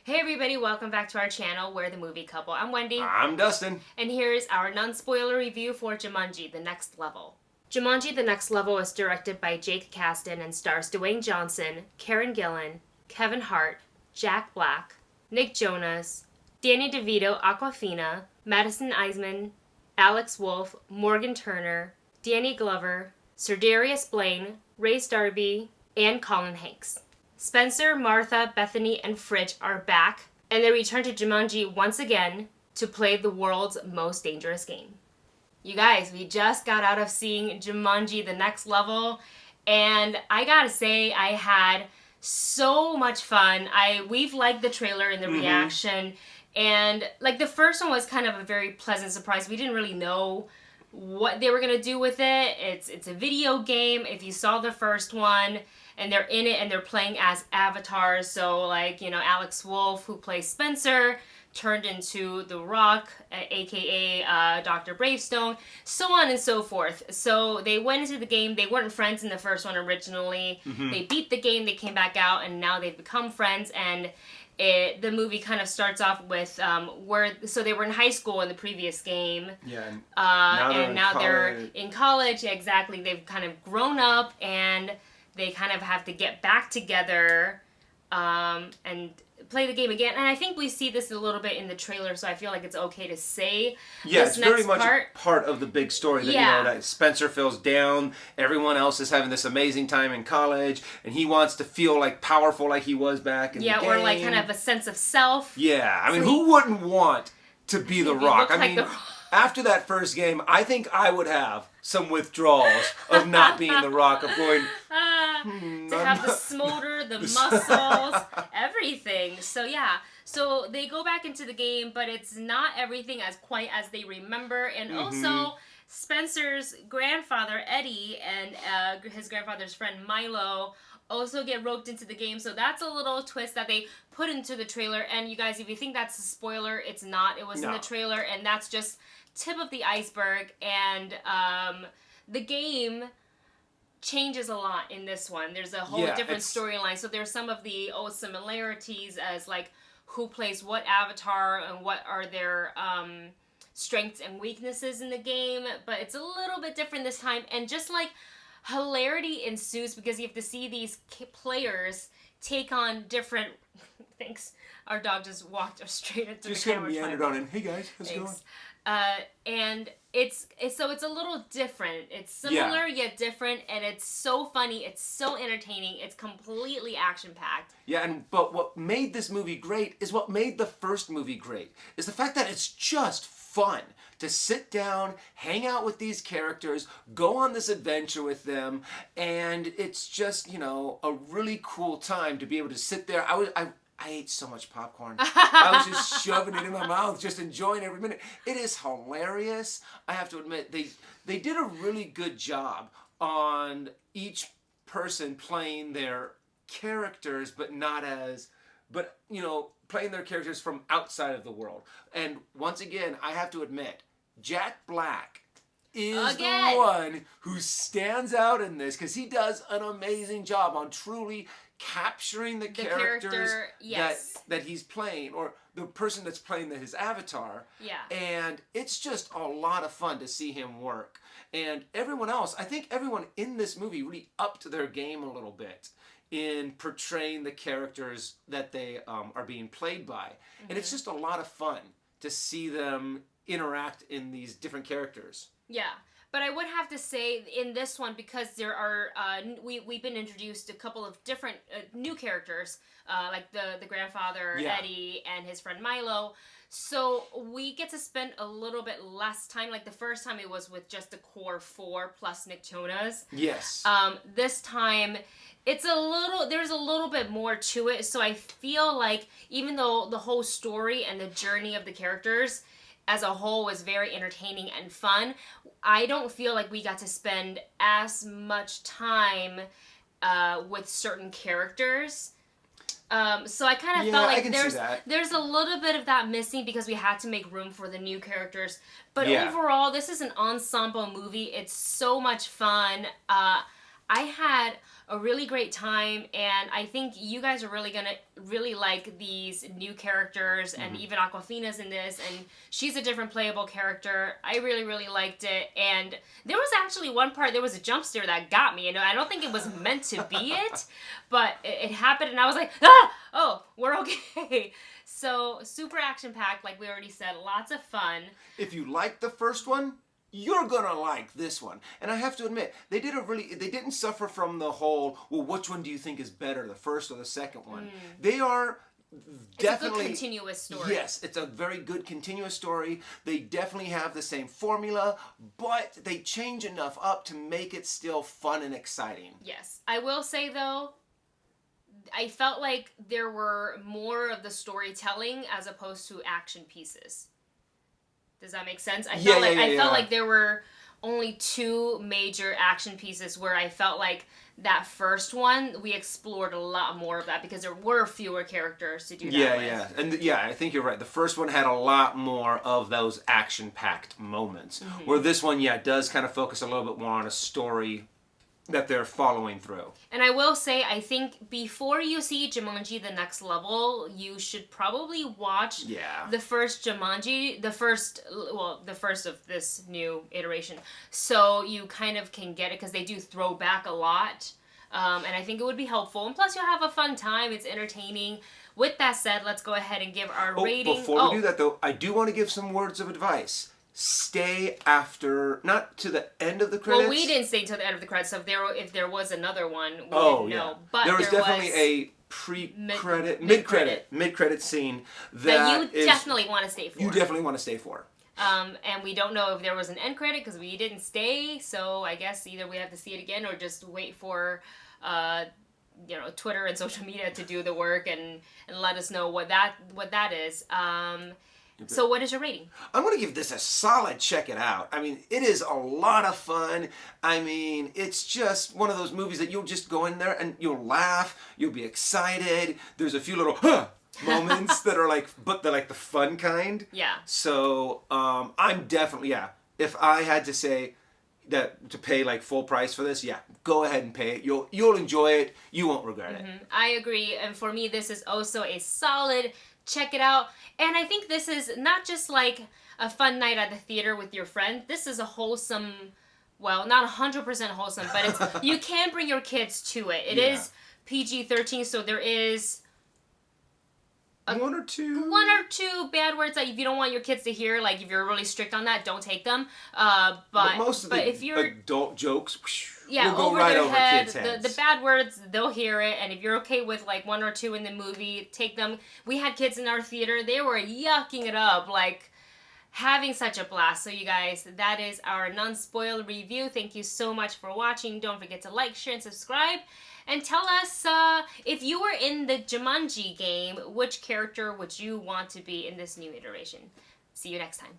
Hey everybody, welcome back to our channel, We're the Movie Couple. I'm Wendy. I'm Dustin. And here's our non-spoiler review for Jumanji, The Next Level. Jumanji, The Next Level is directed by Jake Kasdan and stars Dwayne Johnson, Karen Gillan, Kevin Hart, Jack Black, Nick Jonas, Danny Devito, Awkwafina, Madison Iseman, Alex Wolff, Morgan Turner, Danny Glover, Serdarius Blain, Ray Darby, and Colin Hanks. Spencer, Martha, Bethany, and Fritch are back, and they return to Jumanji once again to play the world's most dangerous game. You guys, we just got out of seeing Jumanji, The Next Level, and I gotta say, I had so much fun. We've liked the trailer and the reaction, and like the first one was kind of a very pleasant surprise. We didn't really know what they were gonna do with it. It's a video game. If you saw the first one, and they're in it and they're playing as avatars. So like, you know, Alex Wolff, who plays Spencer, turned into The Rock, aka Dr. Bravestone, so on and so forth. So they went into the game. They weren't friends in the first one originally. They beat the game, they came back out, and now they've become friends. And the movie kind of starts off with so they were in high school in the previous game. Yeah. Now they're in college. Yeah, exactly. They've kind of grown up and they kind of have to get back together and play the game again. And I think we see this a little bit in the trailer, so I feel like it's okay to say it's very much part of the big story. That, you know, that Spencer feels down, everyone else is having this amazing time in college, and he wants to feel like powerful like he was back in the game. Or like kind of a sense of self. Yeah, I mean, who wouldn't want to be The Rock? I mean, after that first game, I think I would have some withdrawals of not being The Rock, of going... to have the smolder, the muscles, everything. So yeah, so they go back into the game, but it's not everything as quite as they remember. And also, Spencer's grandfather, Eddie, and his grandfather's friend, Milo, also get roped into the game. So that's a little twist that they put into the trailer. And you guys, if you think that's a spoiler, it's not. It was in the trailer, and that's just tip of the iceberg. And the game changes a lot in this one. There's a whole different storyline. So there's some of the old similarities as like who plays what avatar and what are their strengths and weaknesses in the game. But it's a little bit different this time. And just like hilarity ensues because you have to see these players take on different... Thanks. Our dog just walked straight into the camera. Just meandered on in. Hey guys, how's it going? And it's a little different. It's similar yet different, and it's so funny. It's so entertaining. It's completely action-packed. Yeah, but what made this movie great is what made the first movie great. Is the fact that it's just fun to sit down, hang out with these characters, go on this adventure with them, and it's just, you know, a really cool time to be able to sit there. I ate so much popcorn. I was just shoving it in my mouth, just enjoying every minute. It is hilarious. I have to admit, they did a really good job on each person playing their characters, but you know, playing their characters from outside of the world. And once again, I have to admit, Jack Black is the one who stands out in this because he does an amazing job on truly capturing the characters that he's playing, or the person that's playing his avatar. Yeah. And it's just a lot of fun to see him work. And everyone else, I think everyone in this movie really upped their game a little bit in portraying the characters that they are being played by. And it's just a lot of fun to see them interact in these different characters. Yeah. But I would have to say in this one, because there are, we've been introduced to a couple of different new characters, like the grandfather, Eddie, and his friend Milo. So we get to spend a little bit less time. Like the first time it was with just the core 4 plus Nick Jonas. Yes. This time there's a little bit more to it. So I feel like even though the whole story and the journey of the characters as a whole was very entertaining and fun, I don't feel like we got to spend as much time with certain characters. So I kind of felt like there's a little bit of that missing because we had to make room for the new characters. But overall, this is an ensemble movie. It's so much fun. I had a really great time, and I think you guys are really gonna really like these new characters, and even Awkwafina's in this, and she's a different playable character. I really, really liked it, and there was actually one part, there was a jump scare that got me, and I don't think it was meant to be it, but it happened, and I was like, oh, we're okay. So, super action-packed, like we already said, lots of fun. If you liked the first one, you're gonna like this one. And I have to admit, they didn't suffer from the whole, well, which one do you think is better, the first or the second one? They are definitely... It's a good continuous story. Yes, it's a very good continuous story. They definitely have the same formula, but they change enough up to make it still fun and exciting. Yes. I will say, though, I felt like there were more of the storytelling as opposed to action pieces. Does that make sense? I felt like there were only 2 major action pieces where I felt like that first one, we explored a lot more of that because there were fewer characters to do that with. Yeah. And I think you're right. The first one had a lot more of those action-packed moments. Where this one, does kind of focus a little bit more on a story that they're following through. And I will say, I think before you see Jumanji The Next Level, you should probably watch the first Jumanji, the first of this new iteration, so you kind of can get it, because they do throw back a lot, and I think it would be helpful, and plus you'll have a fun time, it's entertaining. With that said, let's go ahead and give our rating. Before we do that, though, I do want to give some words of advice. Stay after, not to the end of the credits. Well, we didn't stay till the end of the credits, so if there was another one, we didn't know. But there was definitely a mid-credit scene that you definitely want to stay for. You definitely want to stay for. And we don't know if there was an end credit because we didn't stay, so I guess either we have to see it again or just wait for Twitter and social media to do the work and let us know what that is. So what is your rating? I'm going to give this a solid check it out. I mean, it is a lot of fun. I mean, it's just one of those movies that you'll just go in there and you'll laugh, you'll be excited. There's a few little moments that are but they're like the fun kind. Yeah. So I'm definitely, if I had to say that to pay like full price for this, go ahead and pay it. You'll enjoy it. You won't regret it. I agree. And for me, this is also a solid check it out. And I think this is not just like a fun night at the theater with your friend. This is a wholesome, well, not 100% wholesome, but it's you can bring your kids to it. It is PG-13, so there is one or two bad words that if you don't want your kids to hear, like if you're really strict on that, don't take them. But most of the if you're adult jokes, will go over right their over head. kids' heads. The bad words, they'll hear it, and if you're okay with like 1 or 2 in the movie, take them. We had kids in our theater; they were yucking it up, like having such a blast. So you guys, that is our non-spoil review. Thank you so much for watching. Don't forget to like, share, and subscribe. And tell us, if you were in the Jumanji game, which character would you want to be in this new iteration? See you next time.